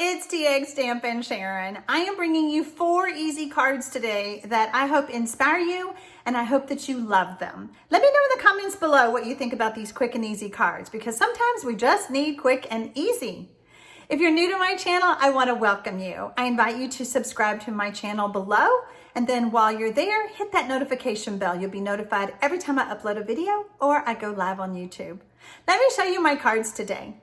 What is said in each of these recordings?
it's TxStampin Sharon. I am bringing you 4 easy cards today that I hope inspire you and I hope that you love them. Let me know in the comments below what you think about these quick and easy cards because sometimes we just need quick and easy. If you're new to my channel, I want to welcome you. I invite you to subscribe to my channel below, and then while you're there, hit that notification bell. You'll be notified every time I upload a video or I go live on YouTube. Let me show you my cards today.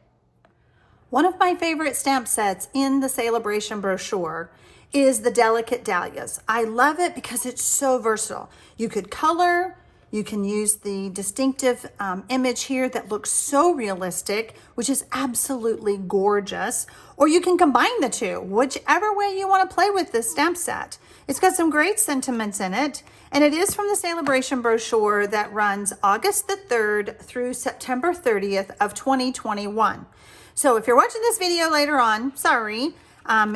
One of my favorite stamp sets in the Sale-A-Bration brochure is the Delicate Dahlias. I love it because it's so versatile. You could color, you can use the distinctive image here that looks so realistic, which is absolutely gorgeous, or you can combine the two, whichever way you want to play with this stamp set. It's got some great sentiments in it, and it is from the Sale-A-Bration brochure that runs August the 3rd through September 30th of 2021. So if you're watching this video later on, sorry,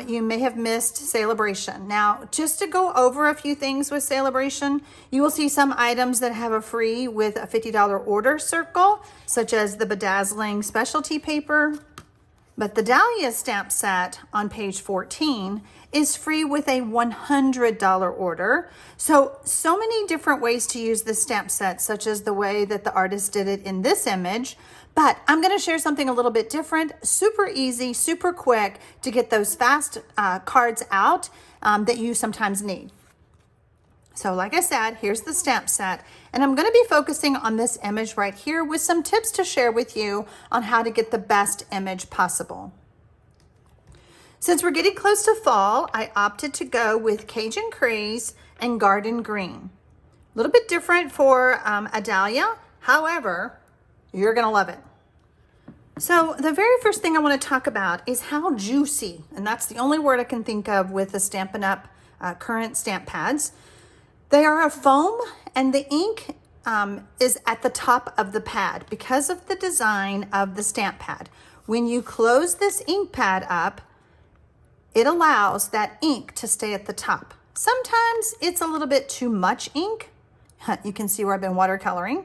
you may have missed Sale-A-Bration. Now, just to go over a few things with Sale-A-Bration, you will see some items that have a free with a $50 order circle, such as the bedazzling specialty paper. But the Dahlia stamp set on page 14 is free with a $100 order. So many different ways to use this stamp set, such as the way that the artist did it in this image. But I'm going to share something a little bit different, super easy, super quick to get those fast cards out that you sometimes need. So like I said, here's the stamp set, and I'm going to be focusing on this image right here with some tips to share with you on how to get the best image possible. Since we're getting close to fall, I opted to go with Cajun Craze and Garden Green. A little bit different for a dahlia, however, you're going to love it. So the very first thing I want to talk about is how juicy, and that's the only word I can think of with the Stampin' Up! Current stamp pads. They are a foam, and the ink is at the top of the pad because of the design of the stamp pad. When you close this ink pad up, it allows that ink to stay at the top. Sometimes it's a little bit too much ink. You can see where I've been watercoloring.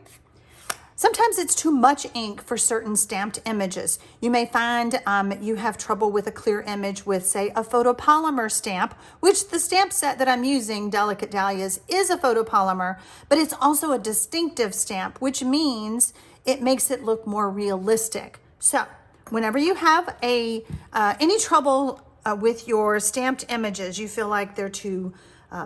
Sometimes it's too much ink for certain stamped images. You may find you have trouble with a clear image with, say, a photopolymer stamp, which the stamp set that I'm using, Delicate Dahlias, is a photopolymer, but it's also a distinctive stamp, which means it makes it look more realistic. So whenever you have any trouble with your stamped images, you feel like they're too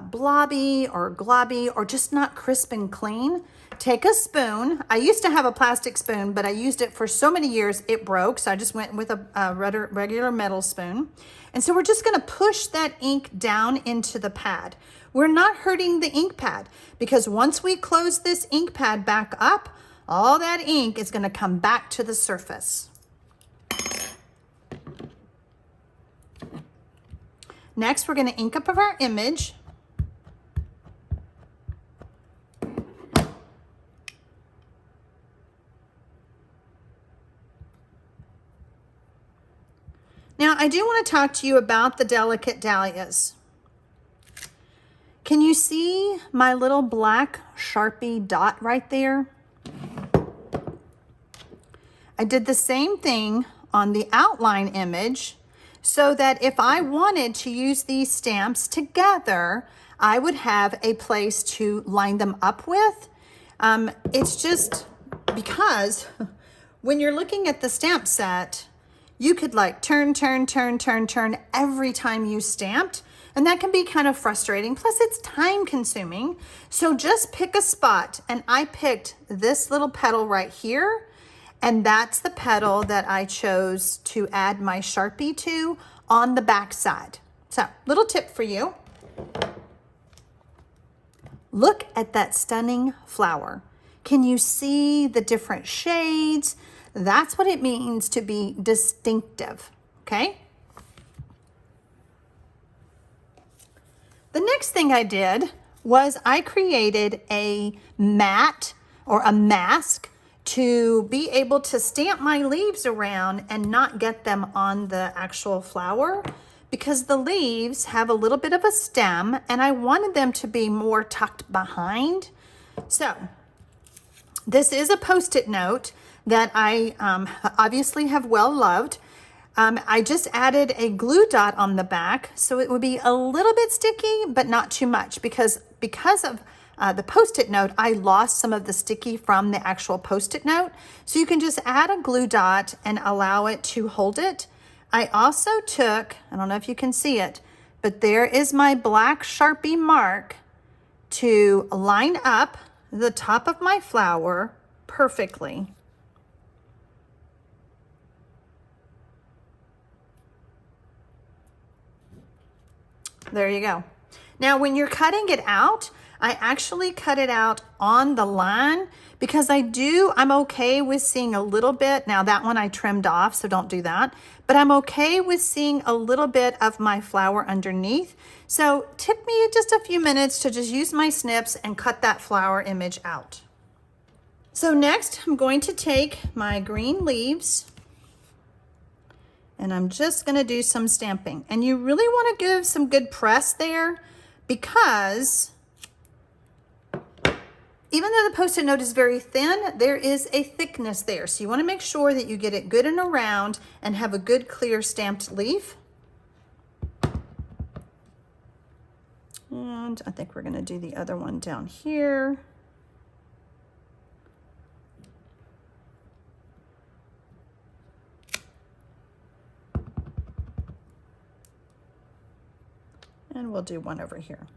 blobby or globby or just not crisp and clean, take a spoon. I used to have a plastic spoon, but I used it for so many years it broke, so I just went with a regular metal spoon. And so we're just going to push that ink down into the pad. We're not hurting the ink pad because once we close this ink pad back up, all that ink is going to come back to the surface. Next, we're going to ink up our image. Now, I do want to talk to you about the Delicate Dahlias. Can you see my little black Sharpie dot right there? I did the same thing on the outline image so that if I wanted to use these stamps together, I would have a place to line them up with. It's just because when you're looking at the stamp set, you could like turn every time you stamped, and that can be kind of frustrating. Plus it's time consuming. So just pick a spot, and I picked this little petal right here, and that's the petal that I chose to add my Sharpie to on the back side. So little tip for you. Look at that stunning flower. Can you see the different shades? That's what it means to be distinctive, okay? The next thing I did was I created a mat or a mask to be able to stamp my leaves around and not get them on the actual flower because the leaves have a little bit of a stem and I wanted them to be more tucked behind. So this is a Post-it note that I obviously have well loved. I just added a glue dot on the back, so it would be a little bit sticky, but not too much, because of the Post-it note, I lost some of the sticky from the actual Post-it note. So you can just add a glue dot and allow it to hold it. I also took, I don't know if you can see it, but there is my black Sharpie mark to line up the top of my flower perfectly. There you go. Now, when you're cutting it out, I actually cut it out on the line because I'm okay with seeing a little bit. Now that one I trimmed off, so don't do that. But I'm okay with seeing a little bit of my flower underneath. So it took me just a few minutes to just use my snips and cut that flower image out. So next, I'm going to take my green leaves and I'm just gonna do some stamping. And you really wanna give some good press there, because even though the Post-it note is very thin, there is a thickness there. So you wanna make sure that you get it good and around and have a good clear stamped leaf. And I think we're gonna do the other one down here. And we'll do one over here.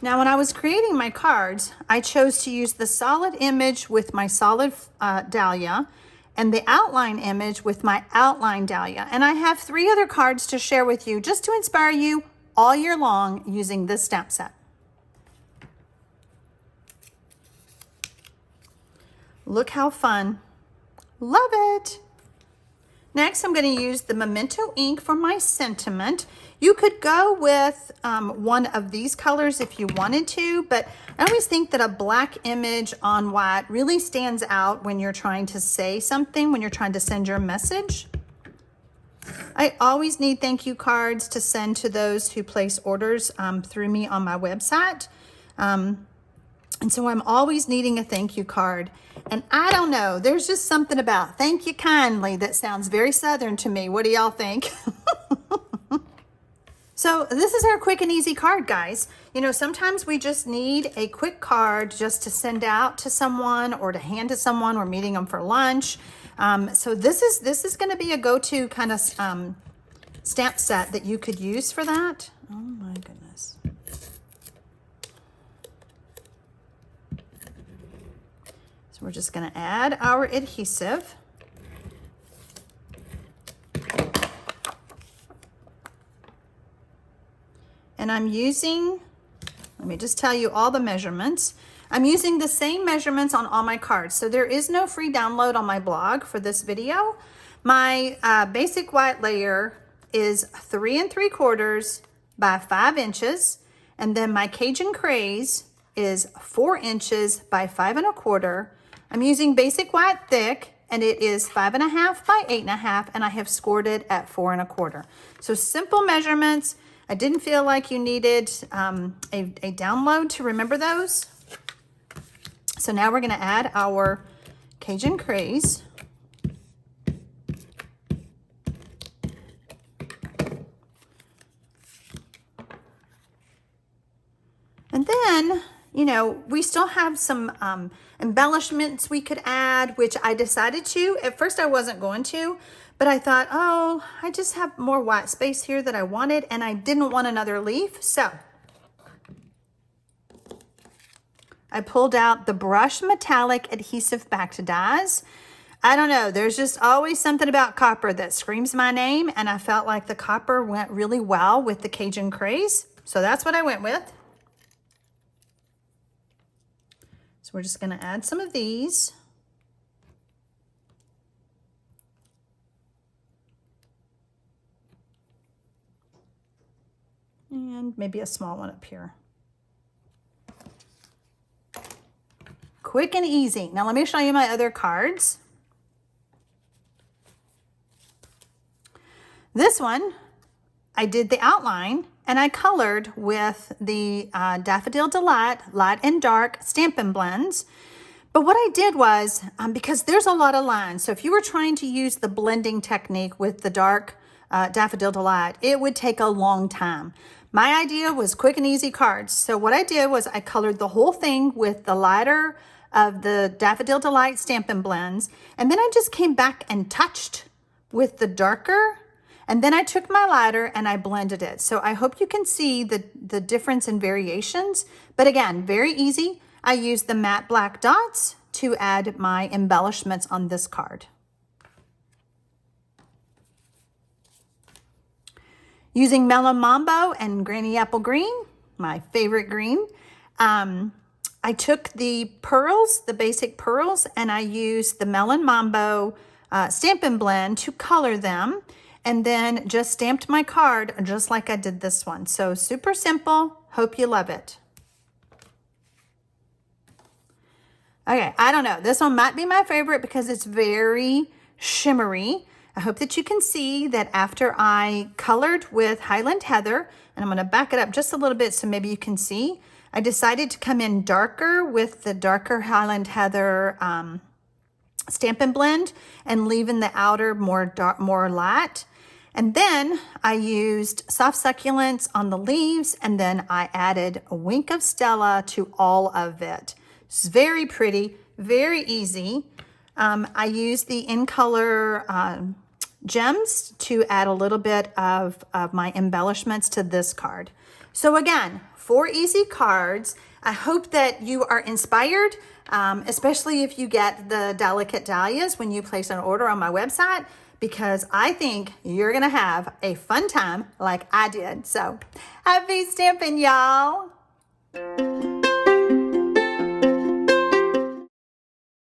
Now, when I was creating my cards, I chose to use the solid image with my solid dahlia and the outline image with my outline dahlia. And I have 3 other cards to share with you just to inspire you all year long using this stamp set. Look how fun. Love it. Next, I'm going to use the Memento ink for my sentiment. You could go with one of these colors if you wanted to, but I always think that a black image on white really stands out when you're trying to say something, when you're trying to send your message. I always need thank you cards to send to those who place orders through me on my website. And so I'm always needing a thank you card. And I don't know, there's just something about thank you kindly that sounds very Southern to me. What do y'all think? So this is our quick and easy card, guys. You know, sometimes we just need a quick card just to send out to someone or to hand to someone. We're meeting them for lunch. So this is going to be a go-to kind of stamp set that you could use for that. Oh my goodness. So we're just going to add our adhesive. And I'm using, let me just tell you all the measurements. I'm using the same measurements on all my cards. So there is no free download on my blog for this video. My basic white layer is 3 3/4 by 5 inches. And then my Cajun Craze is 4 inches by 5 1/4. I'm using basic white thick, and it is 5 1/2 by 8 1/2, and I have scored it at 4 1/4. So simple measurements. I didn't feel like you needed a download to remember those. So now we're going to add our Cajun Craze. And then, you know, we still have some embellishments we could add, which I decided to. At first I wasn't going to, but I thought, oh, I just have more white space here that I wanted, and I didn't want another leaf. So I pulled out the Brush Metallic Adhesive Back to Dies. I don't know, there's just always something about copper that screams my name, and I felt like the copper went really well with the Cajun Craze. So that's what I went with. So we're just going to add some of these. And maybe a small one up here. Quick and easy. Now let me show you my other cards. This one, I did the outline and I colored with the Daffodil Delight Light and Dark Stampin' Blends. But what I did was, because there's a lot of lines, so if you were trying to use the blending technique with the dark Daffodil Delight, it would take a long time. My idea was quick and easy cards. So what I did was I colored the whole thing with the lighter of the Daffodil Delight Stampin' Blends, and then I just came back and touched with the darker, and then I took my lighter and I blended it. So I hope you can see the difference in variations, but again, very easy. I used the matte black dots to add my embellishments on this card. Using Melon Mambo and Granny Apple Green, my favorite green, I took the pearls, the basic pearls, and I used the Melon Mambo Stampin' Blend to color them, and then just stamped my card just like I did this one. So super simple. Hope you love it. Okay, I don't know. This one might be my favorite because it's very shimmery. I hope that you can see that after I colored with Highland Heather, and I'm going to back it up just a little bit so maybe you can see, I decided to come in darker with the darker Highland Heather Stampin' Blend and leaving the outer more dark, more light. And then I used Soft Succulents on the leaves, and then I added a wink of Stella to all of it. It's very pretty, very easy. I used the In Color gems to add a little bit of my embellishments to this card. So again, 4 easy cards. I hope that you are inspired, especially if you get the Delicate Dahlias when you place an order on my website, because I think you're gonna have a fun time like I did. So happy stamping, y'all.